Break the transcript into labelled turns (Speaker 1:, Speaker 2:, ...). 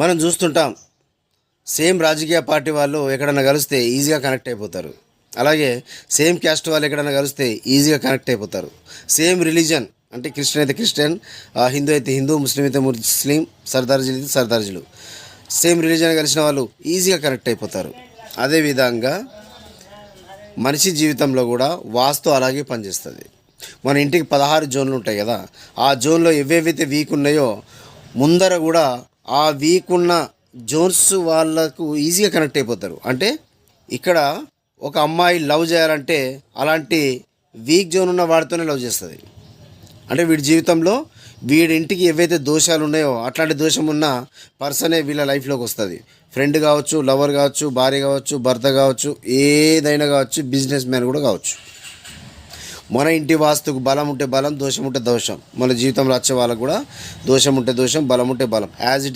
Speaker 1: మనం చూస్తుంటాం, సేమ్ రాజకీయ పార్టీ వాళ్ళు ఎక్కడన్నా కలిస్తే ఈజీగా కనెక్ట్ అయిపోతారు. అలాగే సేమ్ క్యాస్ట్ వాళ్ళు ఎక్కడన్నా కలిస్తే ఈజీగా కనెక్ట్ అయిపోతారు. సేమ్ రిలీజన్ అంటే క్రిస్టియన్ అయితే క్రిస్టియన్, హిందూ అయితే హిందూ, ముస్లిం అయితే ముస్లిం, సర్దార్జీలు అయితే సర్దార్జీలు, సేమ్ రిలీజన్ కలిసిన వాళ్ళు ఈజీగా కనెక్ట్ అయిపోతారు. అదేవిధంగా మనిషి జీవితంలో కూడా వాస్తు అలాగే పనిచేస్తుంది. మన ఇంటికి 16 జోన్లు ఉంటాయి కదా, ఆ జోన్లో ఏవేవైతే వీక్ ఉన్నాయో ముందర కూడా ఆ వీక్ ఉన్న జోన్స్ వాళ్ళకు ఈజీగా కనెక్ట్ అయిపోతారు. అంటే ఇక్కడ ఒక అమ్మాయి లవ్ చేయాలంటే అలాంటి వీక్ జోన్ ఉన్న వాడితోనే లవ్ చేస్తుంది. అంటే వీడి జీవితంలో వీడి ఇంటికి ఏవైతే దోషాలు ఉన్నాయో అట్లాంటి దోషం ఉన్న పర్సనే వీళ్ళ లైఫ్లోకి వస్తుంది. ఫ్రెండ్ కావచ్చు, లవర్ కావచ్చు, భార్య కావచ్చు, భర్త కావచ్చు, ఏదైనా కావచ్చు, బిజినెస్ మ్యాన్ కూడా కావచ్చు. మన ఇంటి వాస్తుకు బలం ఉంటే బలం, దోషం ఉంటే దోషం. మన జీవితంలో వచ్చే వాళ్ళకు కూడా దోషం ఉంటే దోషం, బలం ఉంటే బలం. As it